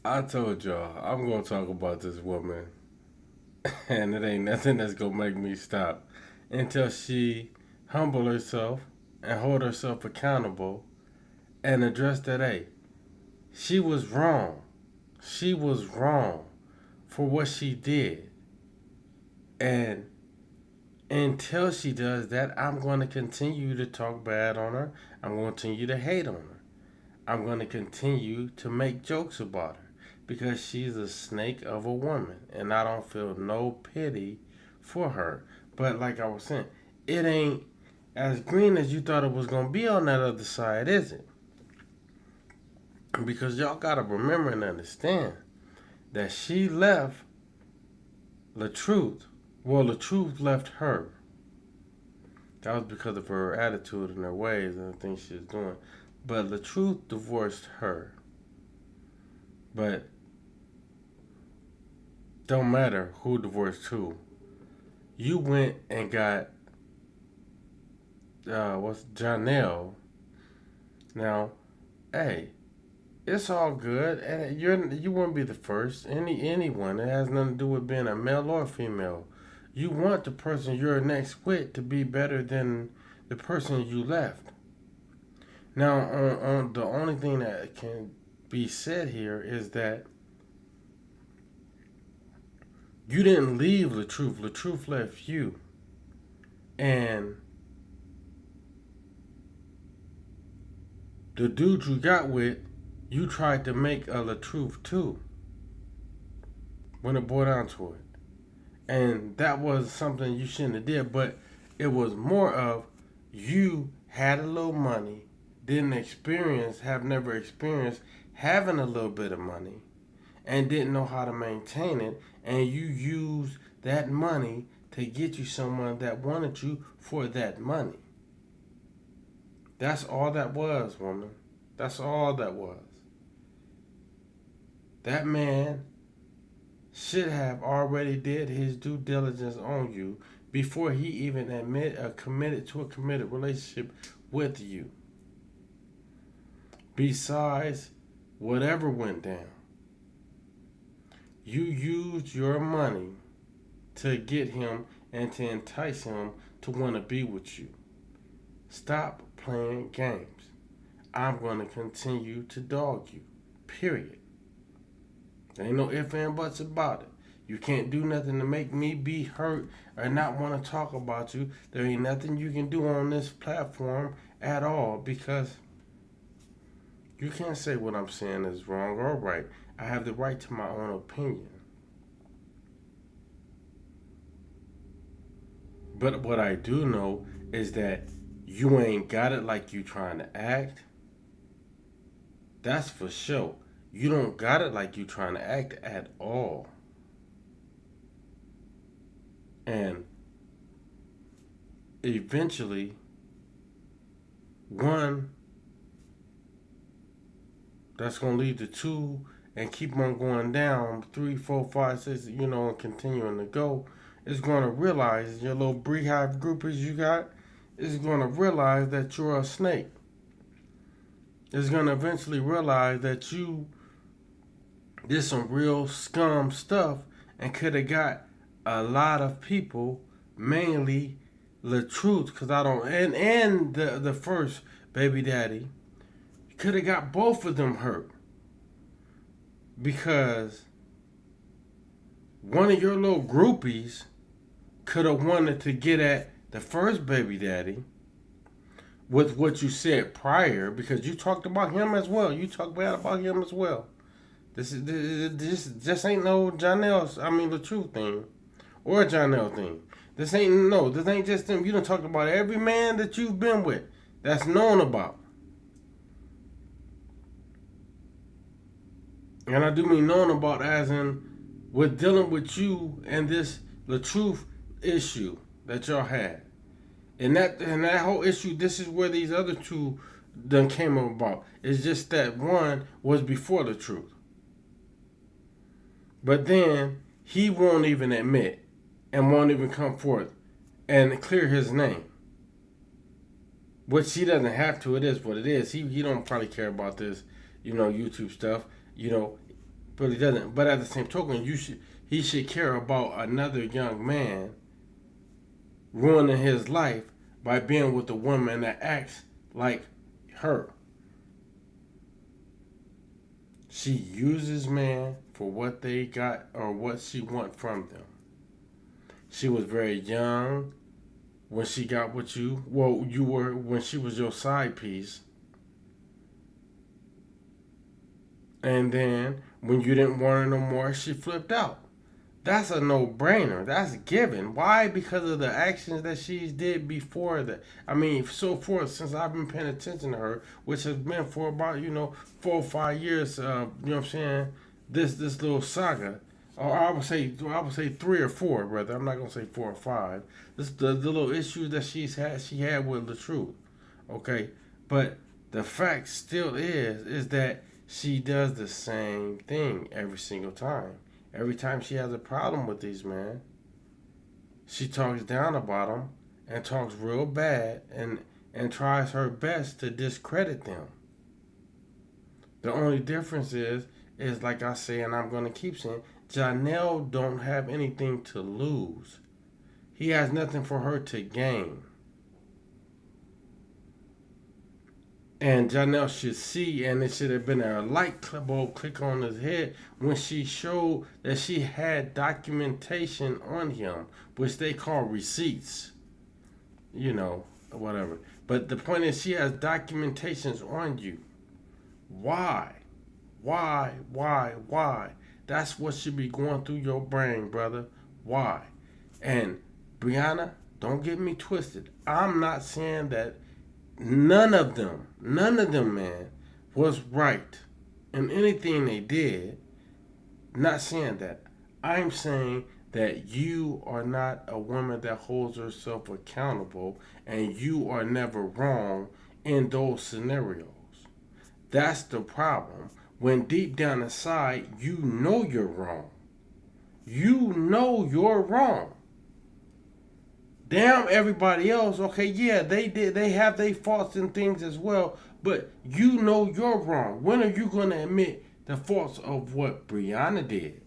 I told y'all I'm gonna talk about this woman, and it ain't nothing that's gonna make me stop until she humble herself and hold herself accountable and address that. Hey, she was wrong. She was wrong for what she did, and until she does that, I'm going to continue to talk bad on her. I'm going to continue to hate on her. I'm going to continue to make jokes about her because she's a snake of a woman and I don't feel no pity for her. But like I was saying, it ain't as green as you thought it was going to be on that other side, is it? Because y'all got to remember and understand that she left the truth. Well, the truth left her. That was because of her attitude and her ways and the things she was doing. But the truth divorced her. But don't matter who divorced who. You went and got what's Janelle. Now, hey, it's all good, and you wouldn't be the first. Anyone. It has nothing to do with being a male or female. You want the person you're next with to be better than the person you left. Now, on the only thing that can be said here is that you didn't leave the truth. The truth left you, and the dude you got with, you tried to make a truth too when it boiled down to it. And that was something you shouldn't have did, but it was more of you had a little money, didn't experience, have never experienced having a little bit of money, and didn't know how to maintain it, and you used that money to get you someone that wanted you for that money. That's all that was, woman. That's all that was. That man should have already did his due diligence on you before he even committed to a committed relationship with you. Besides whatever went down, you used your money to get him and to entice him to want to be with you. Stop playing games. I'm going to continue to dog you. Period. There ain't no ifs and buts about it. You can't do nothing to make me be hurt or not want to talk about you. There ain't nothing you can do on this platform at all because you can't say what I'm saying is wrong or right. I have the right to my own opinion. But what I do know is that you ain't got it like you trying to act. That's for sure. You don't got it like you trying to act at all. And eventually, one that's gonna lead to two and keep on going down, three, four, five, six, and continuing to go, is gonna realize your little beehive groupies you got is gonna realize that you're a snake. Is gonna eventually realize that you did some real scum stuff and could have got a lot of people, mainly the truth, because I don't, and the first baby daddy, could have got both of them hurt because one of your little groupies could have wanted to get at the first baby daddy with what you said prior because you talked about him as well. You talked bad about him as well. This just ain't no Janelle. I mean the truth thing, or a Janelle thing. This ain't just them. You done talked about every man that you've been with that's known about, and I do mean known about as in with dealing with you and this the truth issue that y'all had, and that whole issue. This is where these other two done came about. It's just that one was before the truth. But then he won't even admit and won't even come forth and clear his name. Which he doesn't have to. It is what it is. He don't probably care about this, YouTube stuff. really doesn't. But at the same token, he should care about another young man ruining his life by being with a woman that acts like her. She uses men for what they got or what she want from them. She was very young when she got with you. Well, you were when she was your side piece. And then when you didn't want her no more, she flipped out. That's a no-brainer. That's given. Why? Because of the actions that she's did before that. I mean, so forth since I've been paying attention to her, which has been for about 4 or 5 years. You know what I'm saying? This little saga, or I would say 3 or 4, brother. I'm not gonna say 4 or 5. This the little issues that she had with the truth. Okay, but the fact still is that she does the same thing every single time. Every time she has a problem with these men, she talks down about them and talks real bad and tries her best to discredit them. The only difference is like I say, and I'm gonna keep saying, Janelle don't have anything to lose. He has nothing for her to gain. And Janelle should see, and it should have been a light click on his head when she showed that she had documentation on him, which they call receipts. Whatever. But the point is, she has documentations on you. Why? Why? That's what should be going through your brain, brother. Why? And Brianna, don't get me twisted. I'm not saying that none of them, man, was right in anything they did. Not saying that. I'm saying that you are not a woman that holds herself accountable, and you are never wrong in those scenarios. That's the problem. When deep down inside, you know you're wrong. You know you're wrong. Damn everybody else, okay, yeah, they have their faults and things as well, but you know you're wrong. When are you going to admit the faults of what Brianna did?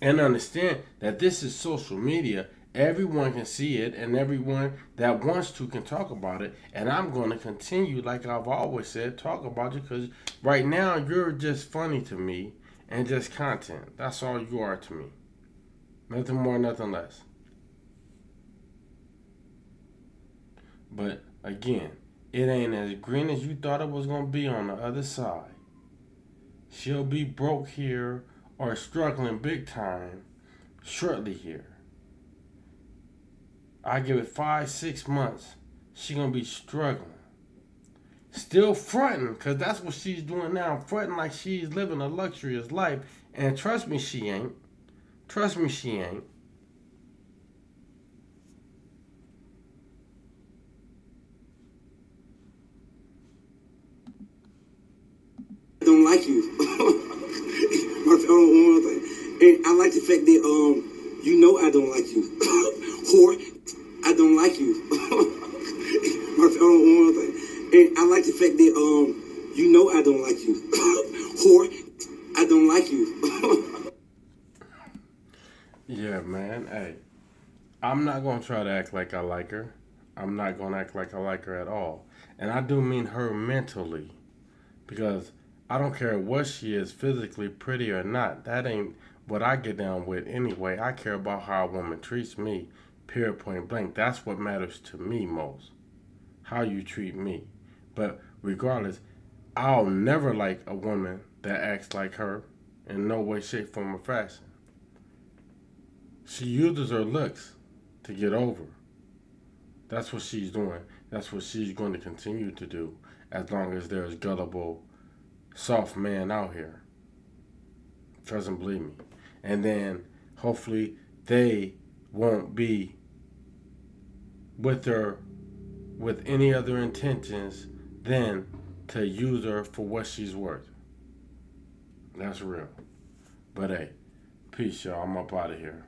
And understand that this is social media. Everyone can see it, and everyone that wants to can talk about it. And I'm going to continue, like I've always said, talk about you, because right now you're just funny to me and just content. That's all you are to me. Nothing more, nothing less. But again, it ain't as green as you thought it was going to be on the other side. She'll be broke here or struggling big time shortly here. I give it 5-6 months. She going to be struggling. Still fronting, because that's what she's doing now. Fronting like she's living a luxurious life. And trust me, she ain't. Trust me, she ain't. Don't like you. And I like the fact that I don't like you. Whore, I don't like you. And I like the fact that I don't like you. Whore, I don't like you. Yeah, man. Hey, I'm not gonna try to act like I like her. I'm not gonna act like I like her at all. And I do mean her mentally. Because I don't care what she is, physically pretty or not. That ain't what I get down with anyway. I care about how a woman treats me, period, point blank. That's what matters to me most. How you treat me. But regardless, I'll never like a woman that acts like her in no way, shape, form, or fashion. She uses her looks to get over. That's what she's doing. That's what she's going to continue to do as long as there's gullible, soft man out here. Trust and believe me. And then hopefully they won't be with her with any other intentions than to use her for what she's worth. That's real. But hey, peace, y'all. I'm up out of here.